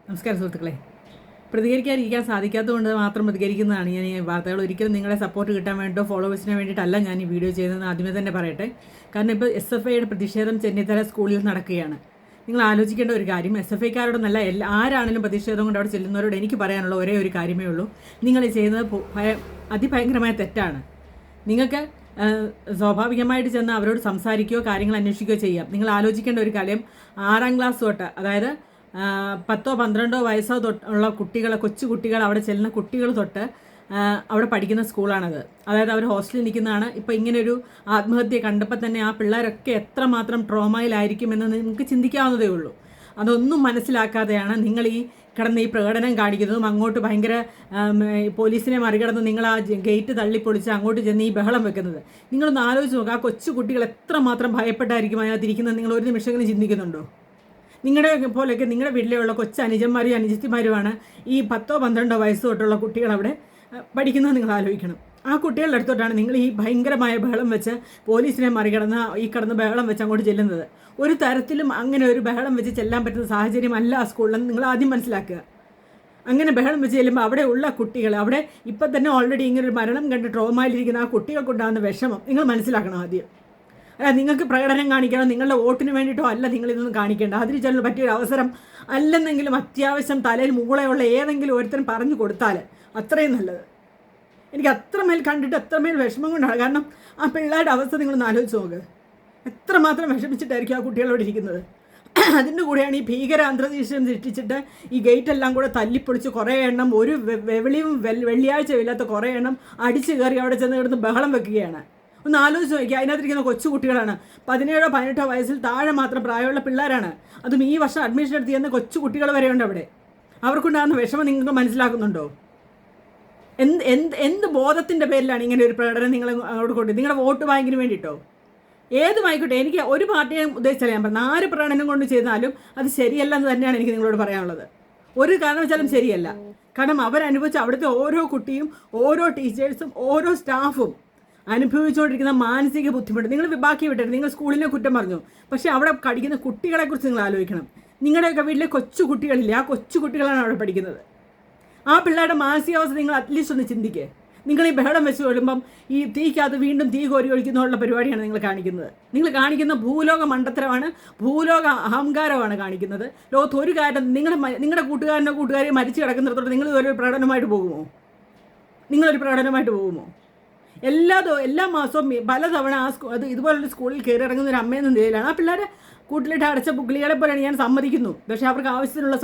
നമസ്കാരം സുഹൃത്തുക്കളെ. പ്രതികരിക്കാതിരിക്കാൻ സാധിക്കാത്തതുകൊണ്ട് മാത്രം പ്രതികരിക്കുന്നതാണ് ഞാൻ ഈ വാർത്തകൾ. ഒരിക്കലും നിങ്ങളെ സപ്പോർട്ട് കിട്ടാൻ വേണ്ടിയോ ഫോളോവേഴ്സിന് വേണ്ടിയിട്ടല്ല ഞാൻ ഈ വീഡിയോ ചെയ്തതെന്ന് ആദ്യമേ തന്നെ പറയട്ടെ. കാരണം ഇപ്പോൾ SFIയുടെ പ്രതിഷേധം ചെന്നിത്തല സ്കൂളിൽ നടക്കുകയാണ്. നിങ്ങൾ ആലോചിക്കേണ്ട ഒരു കാര്യം, SFIക്കാരോടൊന്നല്ല, ആരാണെങ്കിലും പ്രതിഷേധം കൊണ്ട് അവിടെ ചെല്ലുന്നവരോട് എനിക്ക് പറയാനുള്ള ഒരേ ഒരു കാര്യമേ ഉള്ളൂ. നിങ്ങൾ ഈ ചെയ്യുന്നത് അതിഭയങ്കരമായ തെറ്റാണ്. നിങ്ങൾക്ക് സ്വാഭാവികമായിട്ട് ചെന്ന് അവരോട് സംസാരിക്കുകയോ കാര്യങ്ങൾ അന്വേഷിക്കുകയോ ചെയ്യാം. നിങ്ങൾ ആലോചിക്കേണ്ട ഒരു കാര്യം, 6ാം ക്ലാസ് തൊട്ട്, അതായത് 10 12 വയസ്സോ തൊട്ടുള്ള കൊച്ചു കുട്ടികൾ അവിടെ ചെല്ലുന്ന കുട്ടികൾ തൊട്ട് അവിടെ പഠിക്കുന്ന സ്കൂളാണത്. അതായത് അവർ ഹോസ്റ്റലിൽ നിൽക്കുന്നതാണ്. ഇപ്പോൾ ഇങ്ങനൊരു ആത്മഹത്യ കണ്ടപ്പോൾ തന്നെ ആ പിള്ളേരൊക്കെ എത്രമാത്രം ട്രോമയിലായിരിക്കുമെന്ന് നിങ്ങൾക്ക് ചിന്തിക്കാവുന്നതേ ഉള്ളൂ. അതൊന്നും മനസ്സിലാക്കാതെയാണ് നിങ്ങൾ ഈ പ്രകടനം കാണിക്കുന്നതും അങ്ങോട്ട് ഭയങ്കര പോലീസിനെ മറികടന്ന് നിങ്ങൾ ആ ഗേറ്റ് തള്ളിപ്പൊളിച്ച് അങ്ങോട്ട് ചെന്ന് ഈ ബഹളം വെക്കുന്നത്. നിങ്ങളൊന്ന് ആലോചിച്ച് നോക്കുക, ആ കൊച്ചു കുട്ടികൾ എത്രമാത്രം ഭയപ്പെട്ടായിരിക്കും അതിനകത്തിരിക്കുന്നത്. നിങ്ങൾ ഒരു നിമിഷമെങ്കിലും ചിന്തിക്കുന്നുണ്ടോ? നിങ്ങളുടെ പോലെയൊക്കെ നിങ്ങളുടെ വീട്ടിലുള്ള കൊച്ചു അനുജന്മാരും അനുജത്തിമാരുമാണ് ഈ 10 12 വയസ്സ് തൊട്ടുള്ള കുട്ടികൾ അവിടെ പഠിക്കുന്നത്. നിങ്ങൾ ആലോചിക്കണം. ആ കുട്ടികളുടെ അടുത്തോട്ടാണ് നിങ്ങൾ ഈ ഭയങ്കരമായ ബഹളം വെച്ച് പോലീസിനെ മറികടന്ന് ഈ ബഹളം വെച്ച് അങ്ങോട്ട് ചെല്ലുന്നത്. ഒരു തരത്തിലും അങ്ങനെ ഒരു ബഹളം വെച്ച് ചെല്ലാൻ പറ്റുന്ന സാഹചര്യമല്ല ആ സ്കൂളിലെന്ന് നിങ്ങൾ ആദ്യം മനസ്സിലാക്കുക. അങ്ങനെ ബഹളം വെച്ച് ചെല്ലുമ്പോൾ അവിടെ ഉള്ള കുട്ടികൾ, അവിടെ ഇപ്പം തന്നെ ഓൾറെഡി ഇങ്ങനൊരു മരണം കണ്ട് ട്രോമയിലിരിക്കുന്ന ആ കുട്ടികൾക്കുണ്ടാകുന്ന വിഷമം നിങ്ങൾ മനസ്സിലാക്കണം ആദ്യം. നിങ്ങൾക്ക് പ്രകടനം കാണിക്കണം, നിങ്ങളുടെ വോട്ടിന് വേണ്ടിയിട്ടോ അല്ല നിങ്ങളിതൊന്നും കാണിക്കേണ്ട. അതിന് ചെല്ലുന്ന പറ്റിയൊരു അവസരം അല്ലെന്നെങ്കിലും അത്യാവശ്യം തലയിൽ മുകളെയുള്ള ഏതെങ്കിലും ഒരുത്തരം പറഞ്ഞു കൊടുത്താൽ അത്രയും നല്ലത്. എനിക്ക് അത്രമേൽ കണ്ടിട്ട് അത്രമേൽ വിഷമം കൊണ്ടാണ്. കാരണം ആ പിള്ളേരുടെ അവസ്ഥ നിങ്ങളൊന്ന് ആലോചിച്ച് നോക്ക്. എത്രമാത്രം വിഷമിച്ചിട്ടായിരിക്കും ആ കുട്ടികളോട് ഇരിക്കുന്നത്. അതിൻ്റെ കൂടെയാണ് ഈ ഭീകര അന്തരീക്ഷം സൃഷ്ടിച്ചിട്ട് ഈ ഗേറ്റെല്ലാം കൂടെ തല്ലിപ്പൊളിച്ച് കുറേ എണ്ണം, ഒരു വെളിയും വെള്ളിയാഴ്ചയില്ലാത്ത കുറേ എണ്ണം അടിച്ചു കയറി അവിടെ ചെന്ന് കിടന്ന് ബഹളം വെക്കുകയാണ്. ഒന്ന് ആലോചിച്ച് നോക്കിയാൽ അതിനകത്തിരിക്കുന്ന കൊച്ചു കുട്ടികളാണ്. 17 18 വയസ്സിൽ താഴെ മാത്രം പ്രായമുള്ള പിള്ളേരാണ്. അതും ഈ വർഷം അഡ്മിഷൻ എടുത്ത് ചെയ്യുന്ന കൊച്ചു കുട്ടികൾ വരെയുണ്ട് അവിടെ. അവർക്കുണ്ടാകുന്ന വിഷമം നിങ്ങൾക്ക് മനസ്സിലാക്കുന്നുണ്ടോ? എന്ത് ബോധത്തിൻ്റെ പേരിലാണ് ഇങ്ങനെ ഒരു പ്രകടനം നിങ്ങൾ അങ്ങോട്ട് കൊണ്ട്, നിങ്ങളുടെ വോട്ട് ബാങ്കിന് വേണ്ടിയിട്ടോ? ഏതുമായിക്കോട്ടെ, എനിക്ക് ഒരു പാർട്ടിയെ ഉദ്ദേശിച്ചാൽ ഞാൻ പറഞ്ഞു, 4 പ്രകടനം കൊണ്ട് ചെയ്താലും അത് ശരിയല്ലെന്ന് തന്നെയാണ് എനിക്ക് നിങ്ങളോട് പറയാനുള്ളത്. ഒരു കാരണവശാലും ശരിയല്ല. കാരണം അവരനുഭവിച്ച അവിടുത്തെ ഓരോ കുട്ടിയും, ഓരോ ടീച്ചേഴ്സും, ഓരോ സ്റ്റാഫും അനുഭവിച്ചുകൊണ്ടിരിക്കുന്ന മാനസിക ബുദ്ധിമുട്ട് നിങ്ങൾ ബാക്കി വിട്ടരുത്. നിങ്ങൾ സ്കൂളിനെ കുറ്റം പറഞ്ഞു, പക്ഷേ അവിടെ പഠിക്കുന്ന കുട്ടികളെക്കുറിച്ച് നിങ്ങൾ ആലോചിക്കണം. നിങ്ങളുടെയൊക്കെ വീട്ടിലെ കൊച്ചു കുട്ടികളില്ലേ, ആ കൊച്ചു കുട്ടികളാണ് അവിടെ പഠിക്കുന്നത്. ആ പിള്ളേരുടെ മാനസികാവസ്ഥ നിങ്ങൾ അറ്റ്ലീസ്റ്റ് ഒന്ന് ചിന്തിക്കുക. നിങ്ങൾ ഈ ബഹളം വെച്ച് കൊള്ളുമ്പം ഈ തീക്കകത്ത് വീണ്ടും തീ കോരി ഒഴിക്കുന്നതിനുള്ള പരിപാടിയാണ് നിങ്ങൾ കാണിക്കുന്നത്. നിങ്ങൾ കാണിക്കുന്ന ഭൂലോക മണ്ടത്തരമാണ്, ഭൂലോക അഹങ്കാരമാണ് കാണിക്കുന്നത്. ലോകത്ത് ഒരു കാര്യം നിങ്ങളുടെ കൂട്ടുകാരിയെ മരിച്ചു കിടക്കുന്നിടത്തോട്ട് നിങ്ങൾ ഒരു പ്രകടനമായിട്ട് പോകുമോ? എല്ലാ മാസവും പലതവണ ഇതുപോലൊരു സ്കൂളിൽ കയറി ഇറങ്ങുന്ന ഒരു അമ്മയെന്ന നിലയിലാണ് ആ പിള്ളേരെ കൂട്ടിലിട്ട് അടച്ച പുക്കിളികളെ പോലെയാണ് ഞാൻ സമ്മതിക്കുന്നു. പക്ഷേ അവർക്ക് ആവശ്യത്തിനുള്ള